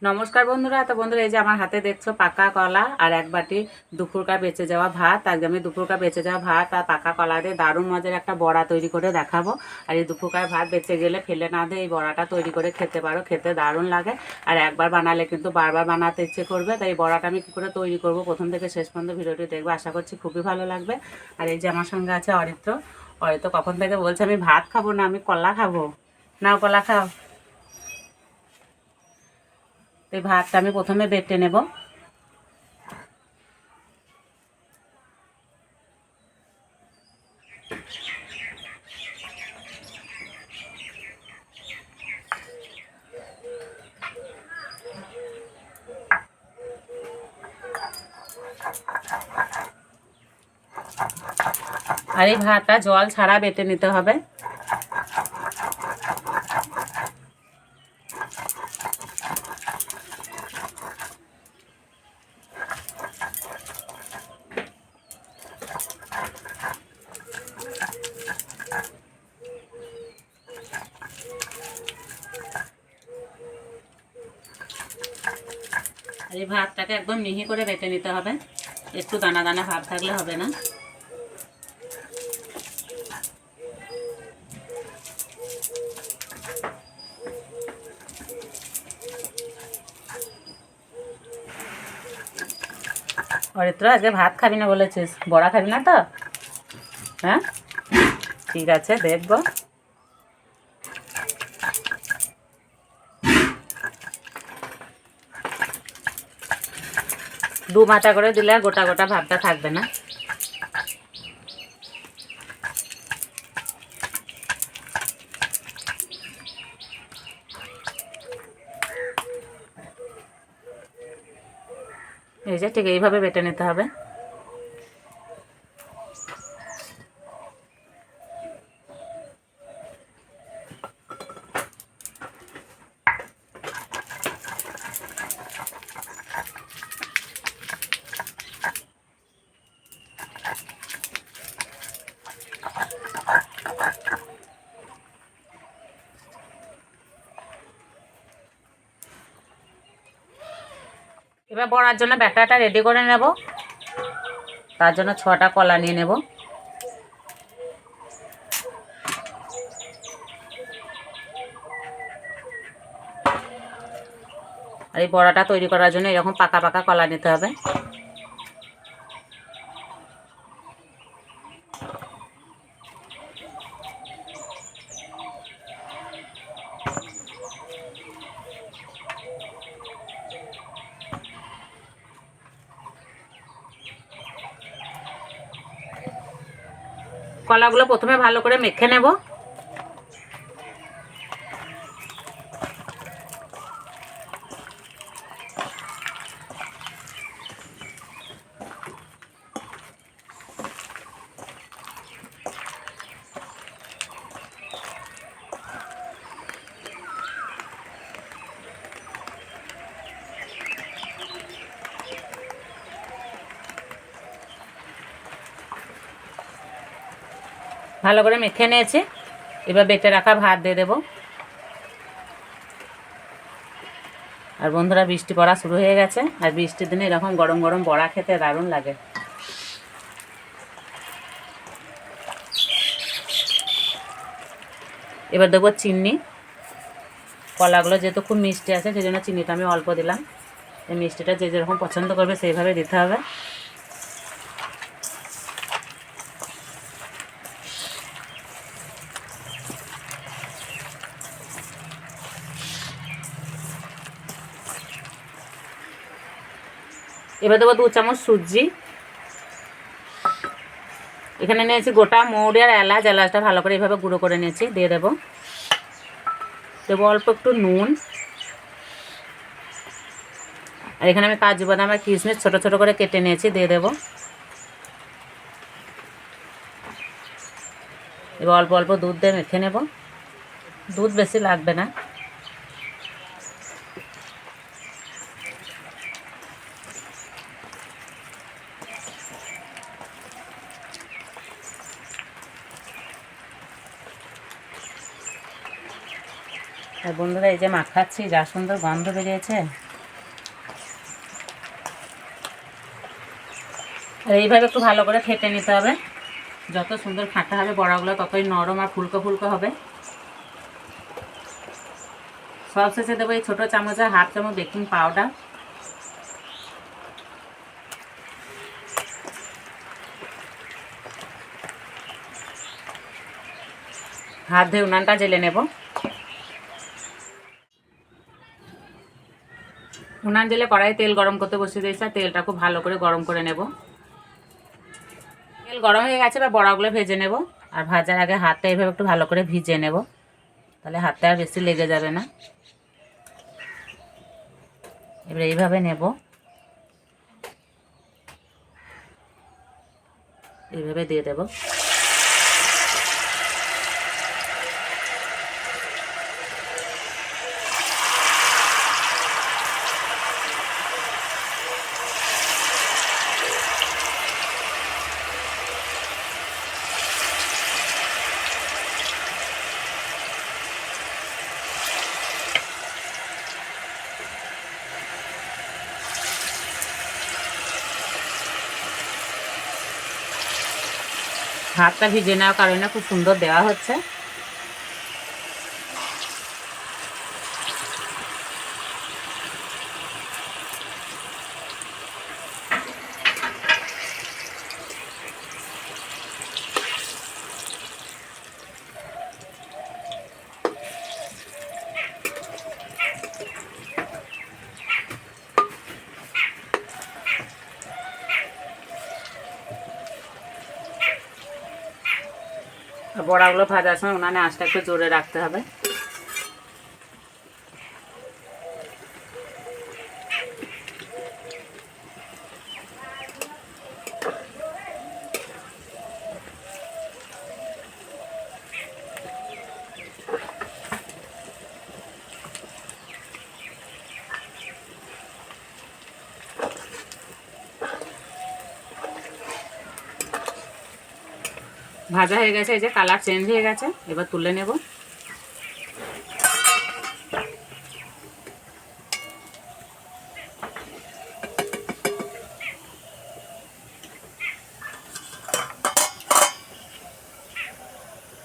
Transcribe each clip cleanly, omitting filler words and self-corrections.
নমস্কার বন্ধুরা। তো বন্ধুরা, এই যে আমার হাতে দেখছো পাকা কলা আর এক বাটি দুপুরকা বেঁচে যাওয়া ভাত। আজকে আমি দুপুরকা বেঁচে যাওয়া ভাত আর পাকা কলা দিয়ে দারুণ মজার একটা বড়া তৈরি করে দেখাবো। আর এই দুপুরকার ভাত বেঁচে গেলে ফেলে না দিয়ে এই বড়াটা তৈরি করে খেতে পারো, খেতে দারুণ লাগে। আর একবার বানালে কিন্তু বারবার বানাতে ইচ্ছে করবে। তাই এই বড়াটা আমি কী করে তৈরি করব প্রথম থেকে শেষ পর্যন্ত ভিডিওটি দেখবো, আশা করছি খুবই ভালো লাগবে। আর এই যে আমার সঙ্গে আছে অরিত্র। অরিত্র কখন থেকে বলছে আমি ভাত খাবো না, আমি কলা খাবো। নাও কলা খাও। এই ভাতটা আমি প্রথমে বেটে নেব। আর এই ভাতটা জল ছাড়া বেটে নিতে হবে। আর এই ভাতটাকে একদম মিহি করে বেটে নিতে হবে, একটু দানা দানা ভাব থাকলে হবে না। অরিত্র, আজকে ভাত খাবি না বলেছিস, বড়া খাবি না তো? হ্যাঁ, ঠিক আছে, দেখবো। দু মাথা করে দিলে আর গোটা গোটা ভাতটা থাকবে না। এই যে ঠিক এইভাবে বেটে নিতে হবে। এবার বড়ার জন্য ব্যাটারটা রেডি করে নেব। তার জন্য 6টা কলা নিয়ে নেব। আর এই বড়াটা তৈরি করার জন্য এরকম পাকা পাকা কলা নিতে হবে। কলাগুলো প্রথমে ভালো করে মেখে নেব। ভালো করে মেখে নিয়েছি। এবার বেটে রাখা ভাত দিয়ে দেবো। আর বন্ধুরা, বৃষ্টি পড়া শুরু হয়ে গেছে, আর বৃষ্টির দিনে এরকম গরম গরম বড়া খেতে দারুণ লাগে। এবার দেবো চিনি। কলাগুলো যেহেতু খুব মিষ্টি আছে, সেই জন্য চিনিটা আমি অল্প দিলাম। এই মিষ্টিটা যে যেরকম পছন্দ করবে সেইভাবে দিতে হবে। এবার দেবো 2 চামচ সুজি। এখানে নিয়েছি গোটা মৌরি আর এলাচ। এলাচটা ভালো করে এইভাবে গুঁড়ো করে নিয়েছি, দিয়ে দেবো। দেবো অল্প একটু নুন। আর এখানে আমি কাজু বাদাম আর কিশমিশ ছোটো ছোটো করে কেটে নিয়েছি, দিয়ে দেবো। এবার অল্প অল্প দুধ দিয়ে মেখে নেব। দুধ বেশি লাগবে না। আর বন্ধুরা, এই যে মাখাচ্ছি, যা সুন্দর গন্ধ বেরিয়েছে। আর এইভাবে একটু ভালো করে ফেটে নিতে হবে। যত সুন্দর ফাটা হবে বড়াগুলো ততই নরম আর ফুলকো ফুলকো হবে। সবশেষে দেবো এই ছোটো চামচে 1/2 চামচ বেকিং পাউডার। হাত ধুয়ে উনানটা জেলে নেব। উনান জেলে কড়াইয়ে তেল গরম করতে বসিয়ে দিয়েছি, তেলটা খুব ভালো করে গরম করে নেব। তেল গরম হয়ে গেছে, বা বড়াগুলো ভেজে নেব। আর ভাজার আগে হাতটা এইভাবে একটু ভালো করে ভিজিয়ে নেব, তাহলে হাতটা আর বেশি লেগে যাবে না। এবার এইভাবে নেব, এইভাবে দিয়ে দেব। হাতটা ভিজে নেওয়ার কারণে খুব সুন্দর দেওয়া হচ্ছে। বড়াগুলো ভাজার সময় উনানে আঁচটা একটু জোরে রাখতে হবে। ভাজা হয়ে গেছে, এই যে কালার চেঞ্জ হয়ে গেছে, এবার তুলে নেব।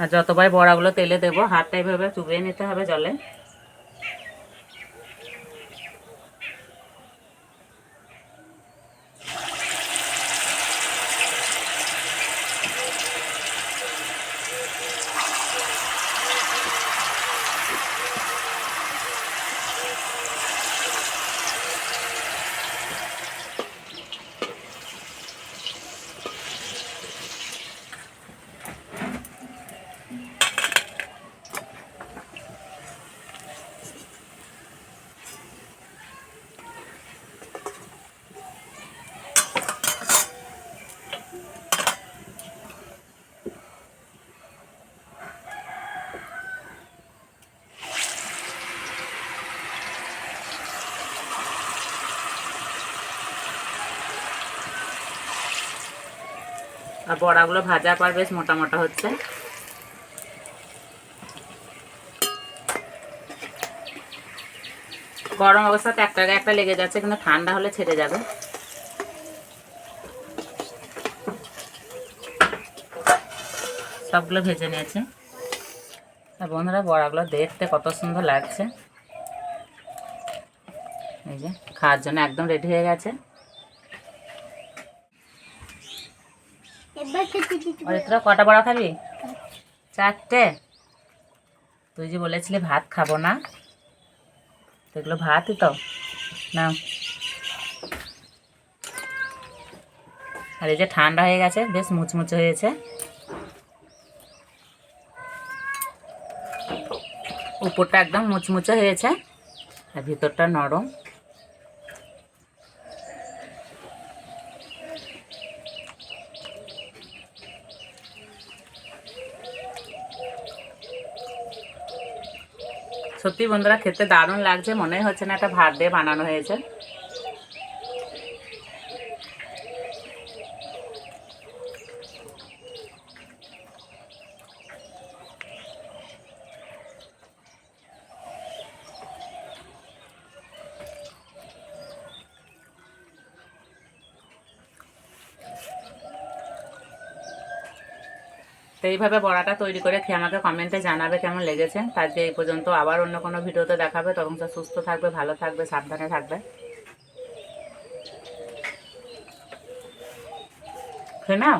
আর যতবার বড়াগুলো তেলে দেবো হাতটা এইভাবে চুবিয়ে নিতে হবে জলে। আর বড়াগুলো ভাজার পর বেশ মোটা মোটা হচ্ছে। গরম অবস্থাতে একটা একটা লেগে যাচ্ছে, কিন্তু ঠান্ডা হলে ছেড়ে যাবে। সবগুলো ভেজে নিয়েছি। আর বন্ধুরা বড়াগুলো দেখতে কত সুন্দর লাগছে। এই যে খাওয়ার জন্য একদম রেডি হয়ে গেছে। তোরা কটা বড়া খাবি? 4টে। তুই যে বলেছিলি ভাত খাবো না, তো এগুলো ভাতই তো না। আর এই যে ঠান্ডা হয়ে গেছে, বেশ মুচমুচে হয়েছে। উপরটা একদম মুচমুচে হয়েছে আর ভিতরটা নরম। সত্যি বন্ধুরা খেতে দারুণ লাগছে, মনে হচ্ছে না একটা ভাত দিয়ে বানানো হয়েছে। তো এইভাবে বড়াটা তৈরি করে খেয়ে আমাকে কমেন্টে জানাবে কেমন লেগেছে। তার যে এই পর্যন্ত আবার অন্য কোনো ভিডিওতে দেখাবে, তখন সুস্থ থাকবে, ভালো থাকবে, সাবধানে থাকবে। খেয়ে নাও।